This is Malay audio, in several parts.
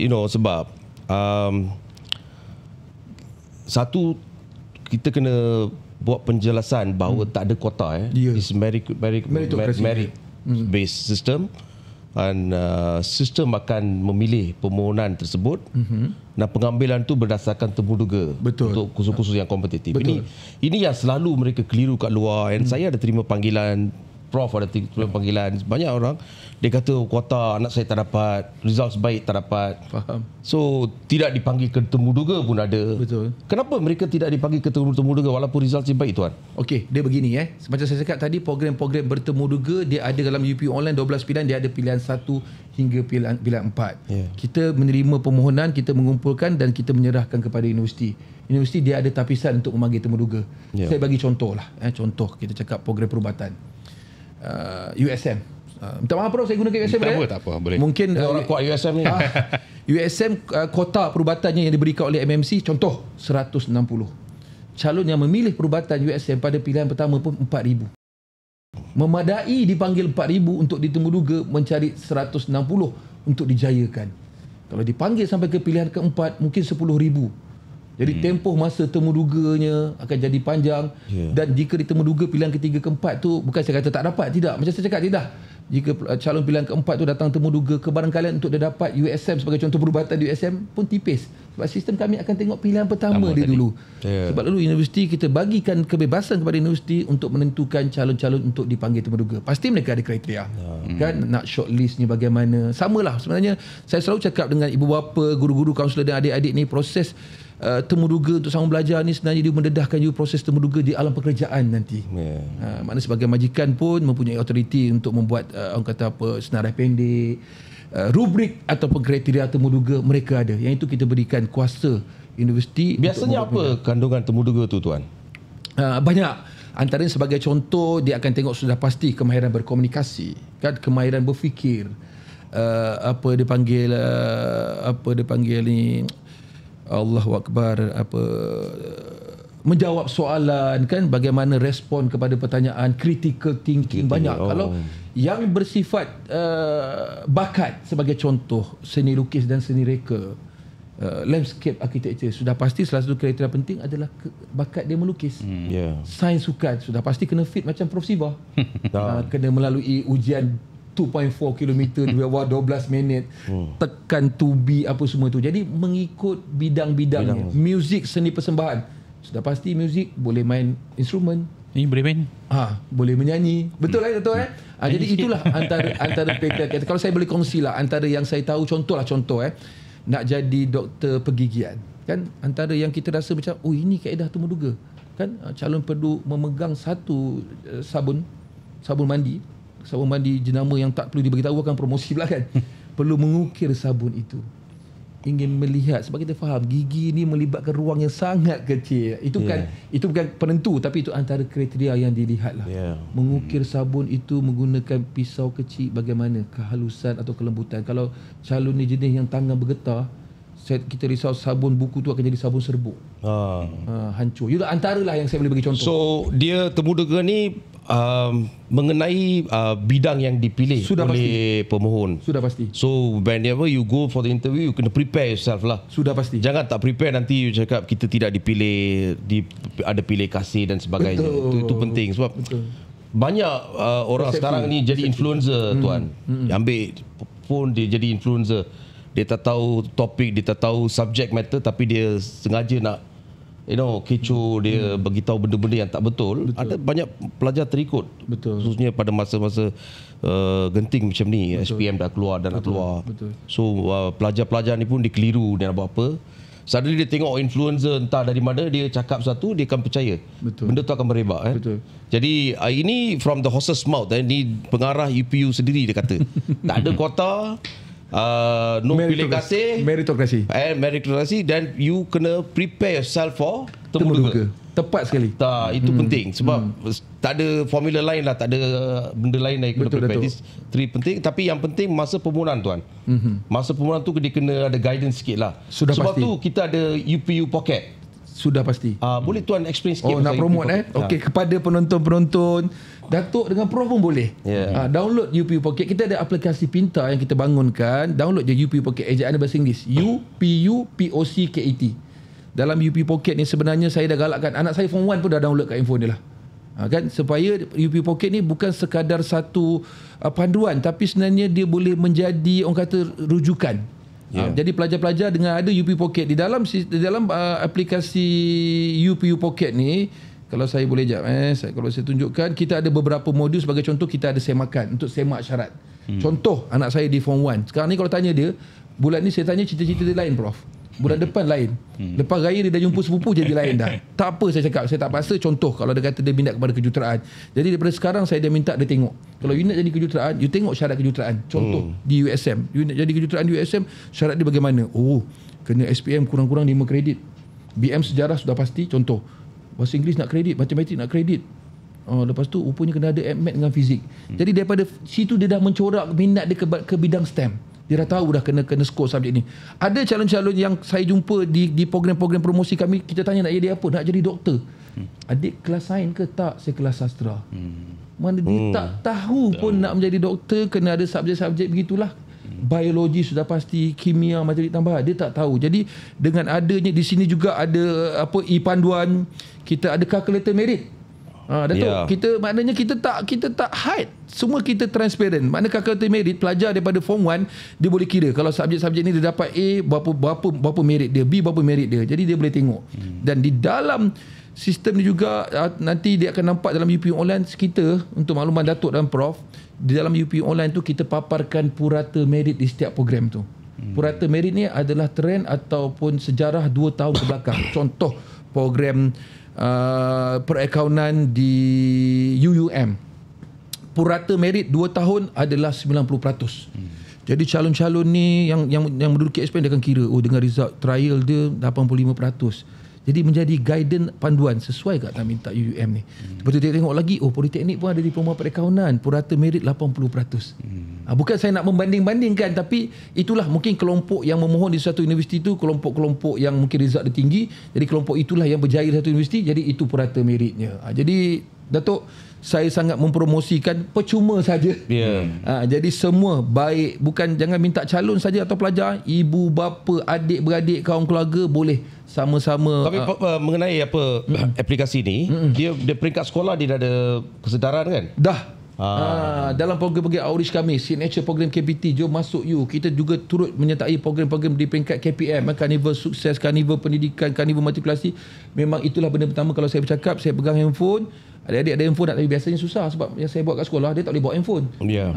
sebab satu, kita kena buat penjelasan bahawa tak ada kota. It's merit based system, dan sistem akan memilih permohonan tersebut, dan pengambilan tu berdasarkan temuduga untuk kursus-kursus yang kompetitif. Ini yang selalu mereka keliru kat luar. And saya ada terima panggilan, Prof ada terima panggilan, banyak orang dia kata kuota anak saya tak dapat, result baik tak dapat. Faham. So tidak dipanggil ke temuduga pun ada. Betul. Kenapa mereka tidak dipanggil ke temuduga walaupun result baik, tuan? Okey, dia begini Macam saya cakap tadi, program-program bertemuduga dia ada dalam UPU online 12 pilihan, dia ada pilihan 1 hingga pilihan 4. Kita menerima permohonan, kita mengumpulkan dan kita menyerahkan kepada universiti. Universiti dia ada tapisan untuk memanggil temuduga. Saya bagi contoh lah. Contoh kita cakap program perubatan. USM. Minta maaf Prof, saya gunakan USM. Tak apa, boleh. Mungkin orang kuat USM ni. USM kota perubatannya yang diberikan oleh MMC contoh 160. Calon yang memilih perubatan USM pada pilihan pertama pun 4,000. Memadai dipanggil 4,000 untuk ditemuduga mencari 160 untuk dijayakan. Kalau dipanggil sampai ke pilihan keempat mungkin 10,000. Jadi tempoh masa temuduganya akan jadi panjang. Dan jika ditemuduga pilihan ketiga keempat tu, bukan saya kata tak dapat, tidak. Macam saya cakap, tidak. Jika calon pilihan keempat tu datang temuduga, kebarangkalian untuk dia dapat USM sebagai contoh perubatan USM pun tipis. Sebab sistem kami akan tengok pilihan pertama dia tadi dulu. Sebab lalu universiti kita bagikan kebebasan kepada universiti untuk menentukan calon-calon untuk dipanggil temuduga. Pasti mereka ada kriteria. Kan nak shortlistnya bagaimana. Samalah sebenarnya saya selalu cakap dengan ibu bapa, guru-guru, kaunselor dan adik-adik ni, proses temuduga untuk sambung belajar ni sebenarnya dia mendedahkan juga proses temuduga di alam pekerjaan nanti. Maknanya sebagai majikan pun mempunyai autoriti untuk membuat orang kata apa, senarai pendek, rubrik ataupun kriteria temuduga mereka ada. Yang itu kita berikan kuasa universiti. Biasanya apa kandungan temuduga tu, tuan? Banyak. Antaranya sebagai contoh, dia akan tengok sudah pasti kemahiran berkomunikasi, kan, kemahiran berfikir, apa dia panggil ni, Allahu Akbar, menjawab soalan, kan, bagaimana respon kepada pertanyaan, critical thinking, banyak. Kalau yang bersifat bakat, sebagai contoh seni lukis dan seni reka, landscape architecture, sudah pasti salah satu kriteria penting adalah bakat dia melukis. Sains sukan sudah pasti kena fit macam Prof Siva. Kena melalui ujian 2.4 km 12 minit, tekan tubi apa semua tu. Jadi mengikut bidang-bidangnya. Muzik, seni persembahan, sudah pasti muzik boleh main instrumen. Ini boleh main? Boleh menyanyi. Betul lah, betul jadi itulah antara kriteria. Kalau saya boleh kongsi lah, antara yang saya tahu, contoh nak jadi doktor pergigian, kan, antara yang kita rasa macam ini kaedah temuduga, kan, calon perlu memegang satu sabun mandi jenama yang tak perlu diberitahu, akan promosi pula, kan. Perlu mengukir sabun itu. Ingin melihat, sebab kita faham gigi ni melibatkan ruang yang sangat kecil. Itu bukan penentu, tapi itu antara kriteria yang dilihat lah. Mengukir sabun itu menggunakan pisau kecil, bagaimana kehalusan atau kelembutan. Kalau calon ni jenis yang tangan bergetar, kita risau sabun buku tu akan jadi sabun serbuk. Hancur. Itu antara lah yang saya boleh bagi contoh. So dia temuduga ni mengenai bidang yang dipilih oleh pemohon. Sudah pasti. So whenever you go for the interview, you kena prepare yourself lah. Sudah pasti. Jangan tak prepare, nanti you cakap kita tidak dipilih, ada pilih kasih dan sebagainya. Itu penting sebab banyak orang sekarang ni jadi influencer, tuan. Ambil phone dia jadi influencer. Dia tak tahu topik, dia tak tahu subject matter, tapi dia sengaja nak kecoh, dia beritahu benda-benda yang tak betul. Ada banyak pelajar terikut. Khususnya pada masa-masa genting macam ni, SPM dah keluar dan nak keluar. So pelajar-pelajar ni pun dikeliru dia nak buat apa. Suddenly dia tengok influencer entah dari mana, dia cakap satu, dia akan percaya. Benda tu akan merebak. Jadi ini from the horse's mouth. Ini pengarah UPU sendiri dia kata. Tak ada kuota, no pilih kasih, meritokrasi, dan you kena prepare yourself for temuduga. Tepat sekali. Itu penting sebab tak ada formula lain lah, tak ada benda lain yang kena prepare. This three penting, tapi yang penting masa permohonan, tuan. Masa permohonan tu dia kena ada guidance sikit lah. Sebab tu kita ada UPU Pocket. Sudah pasti. Boleh tuan explain sikit nak pasal promote UP Pocket? Okey, kepada penonton-penonton, Datuk dengan Prof pun boleh. Download UP Pocket. Kita ada aplikasi pintar yang kita bangunkan. Download je UP Pocket. Ejaan bahasa Inggeris. UPUPOCKET. Dalam UP Pocket ni sebenarnya saya dah galakkan anak saya form 1 pun dah download kat handphone dia lah. Kan, supaya UP Pocket ni bukan sekadar satu panduan, tapi sebenarnya dia boleh menjadi orang kata rujukan. Jadi pelajar-pelajar dengan ada UP Pocket di dalam aplikasi UP Pocket ni, kalau saya boleh kalau saya tunjukkan, kita ada beberapa modul. Sebagai contoh, kita ada semakan untuk semak syarat. Contoh, anak saya di form 1 sekarang ni, kalau tanya dia, bulan ni saya tanya cita-cita dia lain Prof, bulan depan lain, lepas raya dia dah jumpa sepupu jadi lain dah. Tak apa, saya cakap, saya tak paksa. Contoh, kalau dia kata dia minat kepada kejuruteraan, jadi daripada sekarang saya dah minta dia tengok, kalau you nak jadi kejuruteraan, you tengok syarat kejuruteraan. Contoh di USM, you nak jadi kejuruteraan di USM, syarat dia bagaimana? Kena SPM kurang-kurang 5 kredit, BM sejarah sudah pasti. Contoh, bahasa Inggeris nak kredit, matematik nak kredit, lepas tu rupanya kena ada MAT dengan fizik. Jadi daripada situ dia dah mencorak minat dia ke bidang STEM. Dia dah tahu dah kena skor subjek ni. Ada calon-calon yang saya jumpa di program-program promosi kami, kita tanya nak jadi apa? Nak jadi doktor. Adik kelas sains ke? Tak, saya kelas sastra. Mana dia tak tahu pun nak menjadi doktor, kena ada subjek-subjek begitulah. Biologi sudah pasti, kimia, matematik tambahan, dia tak tahu. Jadi dengan adanya di sini juga ada e-panduan, kita ada calculator merit. Datuk, kita maknanya kita tak hide. Semua kita transparent. Maknanya calculator merit, pelajar daripada form 1 dia boleh kira kalau subjek-subjek ni dia dapat A, berapa merit dia, B berapa merit dia. Jadi dia boleh tengok. Dan di dalam sistem ni juga nanti dia akan nampak dalam UP Online kita, untuk makluman Datuk dan Prof, di dalam UP Online tu kita paparkan purata merit di setiap program tu. Purata merit ni adalah trend ataupun sejarah 2 tahun ke belakang. Contoh, program perakaunan di UUM, purata merit 2 tahun adalah 90%. Jadi calon-calon ni yang menduduki SPM dia akan kira, dengan result trial dia 85%. Jadi menjadi guidance panduan sesuai kat tak minta UUM ni. Lepas tu dia tengok lagi, Politeknik pun ada diploma perakaunan, purata merit 80%. Bukan saya nak membanding-bandingkan, tapi itulah mungkin kelompok yang memohon di satu universiti tu, kelompok-kelompok yang mungkin result dia tinggi. Jadi kelompok itulah yang berjaya di satu universiti, jadi itu purata meritnya. Jadi Datuk, saya sangat mempromosikan percuma saja. Jadi semua baik, bukan jangan minta calon saja atau pelajar, ibu bapa, adik beradik, kaum keluarga boleh sama-sama. Tapi mengenai aplikasi ni, dia peringkat sekolah dia dah ada kesedaran kan? Dah. Dalam program-program outreach kami, signature program KPT, Jom Masuk You, kita juga turut menyertai program-program di peringkat KPM, Carnival Sukses, Carnival Pendidikan, Carnival Matrikulasi. Memang itulah benda pertama kalau saya bercakap, saya pegang handphone. Adik-adik ada handphone tak, tapi biasanya susah sebab yang saya buat kat sekolah dia tak boleh bawa handphone.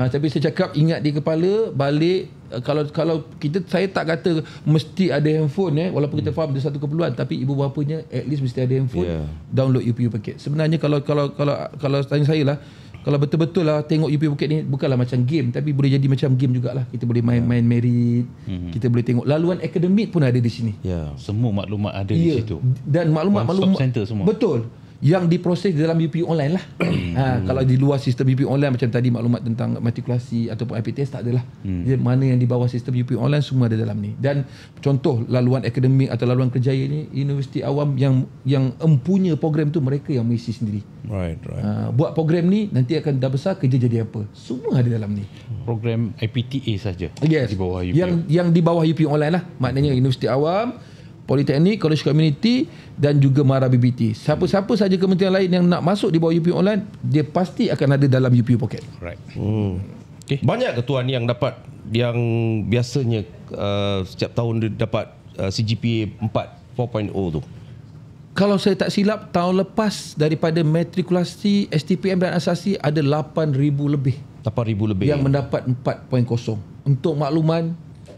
Tapi saya cakap ingat di kepala, balik kalau saya tak kata mesti ada handphone walaupun kita faham ada satu keperluan, tapi ibu bapanya at least mesti ada handphone. Download UP Pocket. Sebenarnya kalau tanya saya lah, kalau betul-betul lah tengok UP Pocket ni bukanlah macam game, tapi boleh jadi macam game jugalah. Kita boleh main merit, kita boleh tengok laluan akademik pun ada di sini. Semua maklumat ada di situ. Dan maklumat center semua. Betul. Yang diproses dalam UP Online lah. Kalau di luar sistem UP Online macam tadi maklumat tentang matrikulasi ataupun IPTS tak adalah. Dia mana yang di bawah sistem UP Online semua ada dalam ni. Dan contoh laluan akademik atau laluan kerjaya ni, universiti awam yang empunya program tu mereka yang mengisi sendiri. Buat program ni nanti akan dah besar kerja jadi apa. Semua ada dalam ni. Program IPTA saja. Yes. Di bawah UP. Yang di bawah UP Online lah. Maknanya universiti awam, Politeknik, College Community dan juga Mara BBT. Siapa-siapa saja kementerian lain yang nak masuk di bawah UP Online, dia pasti akan ada dalam UP Pocket. Banyak ke tuan yang dapat, yang biasanya setiap tahun dia dapat CGPA 4.0 tu? Kalau saya tak silap, tahun lepas daripada matrikulasi, STPM dan asasi ada 8,000 lebih. 8,000 lebih yang mendapat 4.0. Untuk makluman,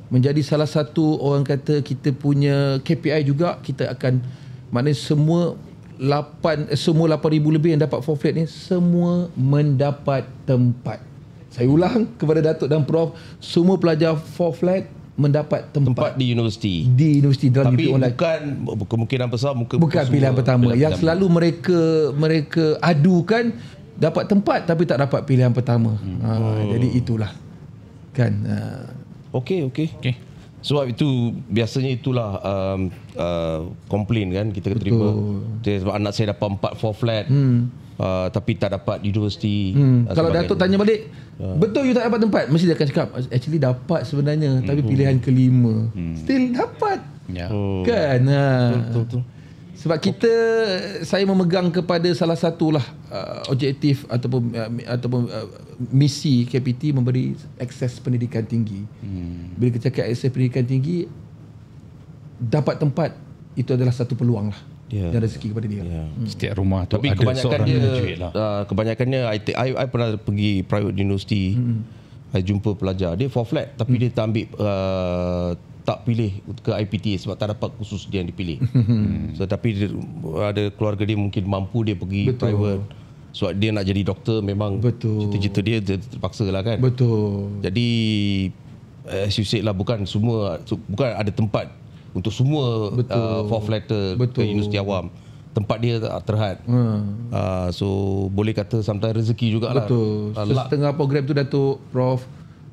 menjadi salah satu orang kata kita punya KPI juga, kita akan maknanya semua 8,000 lebih yang dapat 4 flat ni semua mendapat tempat. Saya ulang kepada Datuk dan Prof, semua pelajar 4 flat mendapat tempat di universiti. Di universiti dalam tapi UP Online. Bukan kemungkinan besar bukan pilihan pertama. Yang selalu mereka adukan dapat tempat tapi tak dapat pilihan pertama. Jadi itulah kan. Okey. Sebab itu biasanya itulah komplain kan kita terima. Sebab anak saya dapat 4 flat tapi tak dapat universiti. Kalau Datuk tanya balik, betul you tak dapat tempat? Mesti dia akan cakap actually dapat sebenarnya, tapi pilihan kelima. Still dapat. Kan? Betul. Sebab saya memegang kepada salah satulah objektif ataupun misi KPT memberi akses pendidikan tinggi. Bila kita cakap akses pendidikan tinggi, dapat tempat itu adalah satu peluang lah. Dan rezeki kepada dia. Setiap rumah tu tapi ada kebanyakannya duit lah. Kebanyakannya I pernah pergi private university. I jumpa pelajar dia 4 flat tapi dia tak ambil tak pilih ke IPTA sebab tak dapat khusus dia yang dipilih. So tapi dia, ada keluarga dia mungkin mampu dia pergi private. Sebab dia nak jadi doktor memang cita-cita dia terpaksa lah kan. Jadi as you said lah, bukan ada tempat untuk semua 4 flatter ke universiti awam. Tempat dia terhad. So boleh kata sometimes rezeki jugalah. Setengah program tu Datuk Prof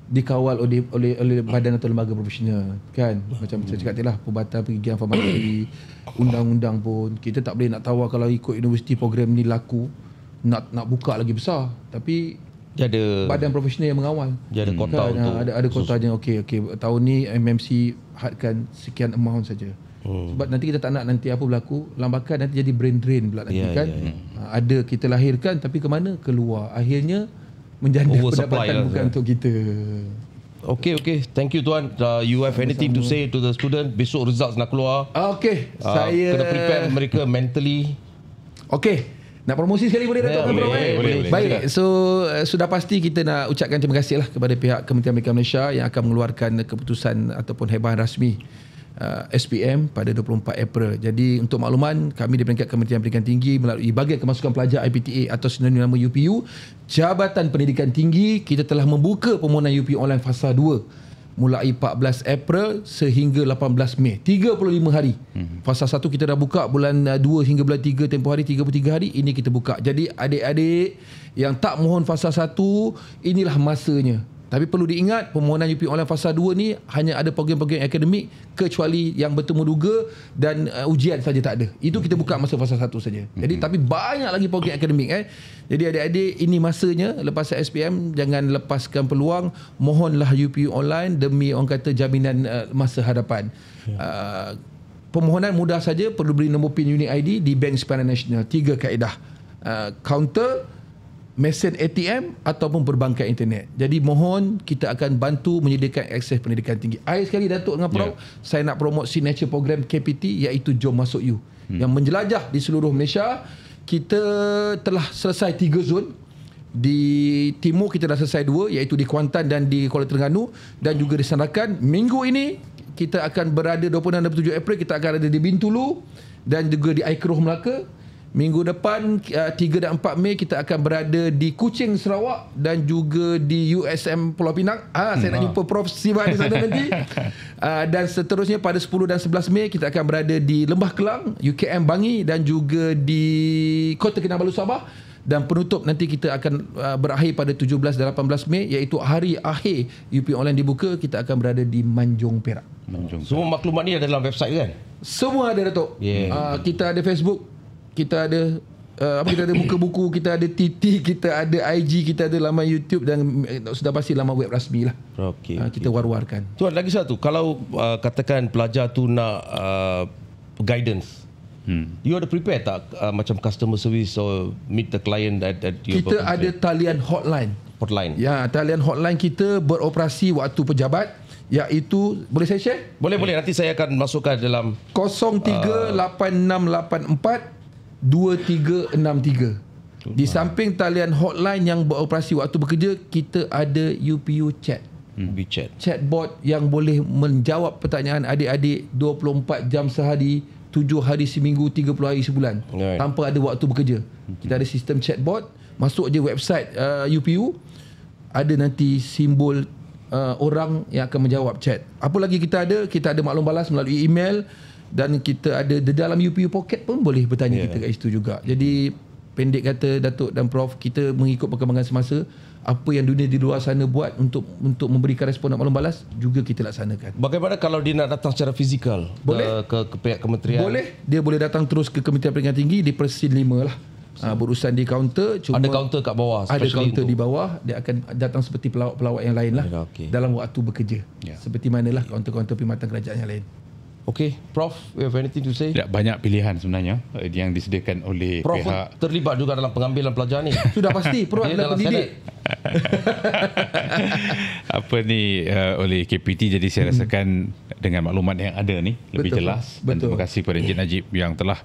dikawal oleh badan atau lembaga profesional kan, macam saya cakap tadi lah, Perubatan Pergigian Farmasi, undang-undang pun kita tak boleh nak tawar kalau ikut universiti program ni laku nak buka lagi besar, tapi dia ada badan profesional yang mengawal. Dia ada kota untuk ada kotanya. Okey tahun ni MMC hadkan sekian amount saja. Sebab nanti kita tak nak nanti apa berlaku, lambakan nanti jadi brain drain pula nanti kan. Ada kita lahirkan tapi ke mana? Keluar. Akhirnya menjana pendapatan bukan untuk kita. Okay. Thank you Tuan. You have anything to say to the student? Besok results nak keluar. Saya kena prepare mereka mentally. Nak promosi sekali boleh Datuk? Boleh. Baik. So sudah pasti kita nak ucapkan terima kasih lah kepada pihak Kementerian Pendidikan Malaysia yang akan mengeluarkan keputusan ataupun hebahan rasmi SPM pada 24 April. Jadi untuk makluman, kami di peringkat Kementerian Pendidikan Tinggi melalui Bahagian Kemasukan Pelajar IPTA atau sinonim nama UPU, Jabatan Pendidikan Tinggi, kita telah membuka permohonan UPU online fasa 2 mulai 14 April sehingga 18 Mei. 35 hari. Fasa 1 kita dah buka bulan 2 hingga bulan 3, tempoh hari 33 hari. Ini kita buka. Jadi adik-adik yang tak mohon fasa 1, inilah masanya. Tapi perlu diingat, permohonan UPU online fasa 2 ni hanya ada program-program akademik kecuali yang bertemu duga dan ujian saja tak ada. Itu kita buka masa fasa 1 saja. Jadi tapi banyak lagi program akademik Jadi adik-adik, ini masanya lepas SPM, jangan lepaskan peluang. Mohonlah UPU online demi orang kata jaminan masa hadapan. Permohonan mudah saja, perlu beri nombor PIN unit ID di Bank Simpanan Nasional. 3 kaedah. Kaunter, mesin ATM ataupun perbankan internet. Jadi mohon kita akan bantu menyediakan akses pendidikan tinggi. Akhir sekali Datuk dengan Prof, saya nak promote signature program KPT iaitu Jom Masuk You yang menjelajah di seluruh Malaysia. Kita telah selesai 3 zon. Di timur kita dah selesai 2 iaitu di Kuantan dan di Kuala Terengganu dan juga di Sandakan. Minggu ini kita akan berada 26 dan 27 April kita akan ada di Bintulu dan juga di Aikroh Melaka. Minggu depan 3 dan 4 Mei kita akan berada di Kuching Sarawak dan juga di USM Pulau Pinang. Saya nak jumpa Prof Siva di sana nanti. Dan seterusnya pada 10 dan 11 Mei kita akan berada di Lembah Kelang, UKM Bangi dan juga di Kota Kinabalu Sabah. Dan penutup nanti kita akan berakhir pada 17 dan 18 Mei iaitu hari akhir UPU online dibuka, kita akan berada di Manjung Perak. Semua maklumat ni ada dalam website kan? Semua ada Datuk. Kita ada Facebook, kita ada kita ada buku buku, kita ada TT, kita ada IG, kita ada laman YouTube dan sudah pasti laman web rasmi lah. Kita war-warkan. Tuan, lagi satu, kalau katakan pelajar tu nak guidance, you ada prepare tak macam customer service or meet the client at your kita ada talian hotline. Ya, talian hotline kita beroperasi waktu pejabat iaitu, boleh saya share? Boleh, nanti saya akan masukkan dalam 038684 2363. Di samping talian hotline yang beroperasi waktu bekerja, kita ada UPU Chat. Chatbot yang boleh menjawab pertanyaan adik-adik 24 jam sehari, 7 hari seminggu, 30 hari sebulan, tanpa ada waktu bekerja. Kita ada sistem chatbot. Masuk je website UPU, ada nanti simbol orang yang akan menjawab chat. Apa lagi kita ada maklum balas melalui email. Dan kita ada di dalam UPU Pocket pun boleh bertanya kita kat situ juga. Jadi pendek kata Datuk dan Prof, kita mengikut perkembangan semasa. Apa yang dunia di luar sana buat untuk memberikan respon dan maklum balas juga kita laksanakan. Bagaimana kalau dia nak datang secara fizikal Boleh. ke pihak kementerian? Boleh, dia boleh datang terus ke Kementerian Pendidikan Tinggi di Persin 5 lah. Berurusan di kaunter. Ada kaunter kat bawah. Ada kaunter di bawah. Dia akan datang seperti pelawak-pelawak yang lain lah. Okay. Dalam waktu bekerja. Seperti manalah kaunter-kaunter perkhidmatan kerajaan yang lain. Okay, Prof, you have anything to say? Tak banyak pilihan sebenarnya yang disediakan oleh Prof pihak. terlibat juga dalam pengambilan pelajar ni. Sudah pasti, Prof Dia adalah dalam pendidik. Oleh KPT, jadi saya rasakan dengan maklumat yang ada ni lebih Betul, jelas. Dan betul. terima kasih kepada Encik Najib yang telah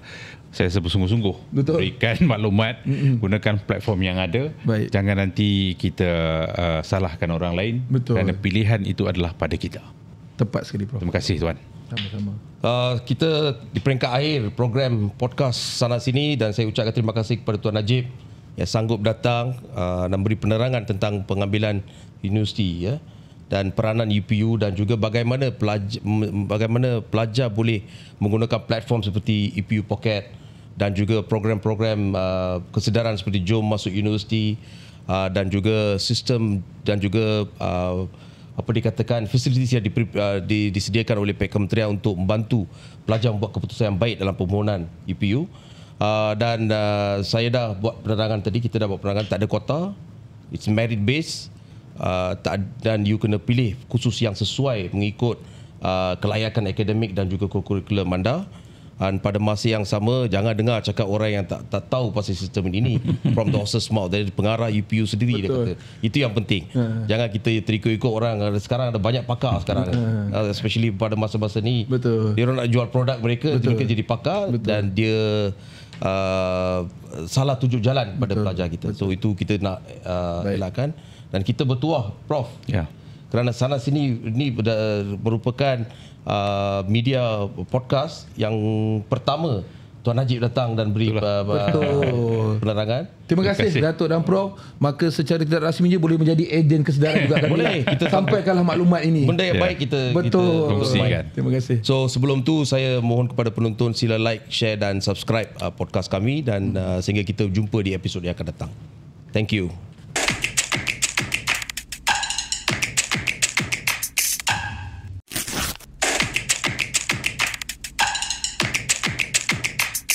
saya bersungguh-sungguh Betul. berikan maklumat, gunakan platform yang ada. Baik. Jangan nanti kita salahkan orang lain. Betul. Kerana pilihan itu adalah pada kita. Tepat sekali, Prof. Terima kasih tuan. Sama-sama. Kita di peringkat akhir program podcast Sana Sini, dan saya ucapkan terima kasih kepada Tuan Najib yang sanggup datang dan beri penerangan tentang pengambilan universiti, ya, dan peranan UPU, dan juga bagaimana pelajar boleh menggunakan platform seperti UPU Pocket dan juga program-program kesedaran seperti Jom Masuk Universiti, dan juga sistem dan juga apa dikatakan facilities yang disediakan oleh pihak kementerian untuk membantu pelajar membuat keputusan yang baik dalam permohonan UPU. Dan saya dah buat penerangan tadi, kita dah buat penerangan, tak ada kota, it's merit based, dan you kena pilih khusus yang sesuai mengikut kelayakan akademik dan juga kurikulum anda. Dan pada masa yang sama, jangan dengar cakap orang yang tak tahu pasal sistem ini from the horse's mouth, dari pengarah UPU sendiri. Dia kata itu yang penting. Jangan kita terikut-ikut orang. Sekarang ada banyak pakar sekarang, especially pada masa-masa ni. Betul. Dia orang nak jual produk mereka, mereka jadi pakar. Betul. Dan dia salah tunjuk jalan pada pelajar kita. So itu kita nak elakkan. Dan kita bertuah, Prof, kerana Sana Sini ini merupakan media podcast yang pertama Tuan Najib datang dan beri penerangan. Terima kasih Datuk dan Prof. Maka secara tidak rasminya boleh menjadi ejen kesedaran juga. Boleh. Kita sampaikanlah maklumat ini. Benda yang baik kita kongsikan. Terima kasih. So sebelum tu saya mohon kepada penonton sila like, share dan subscribe podcast kami, dan sehingga kita jumpa di episod yang akan datang. Thank you.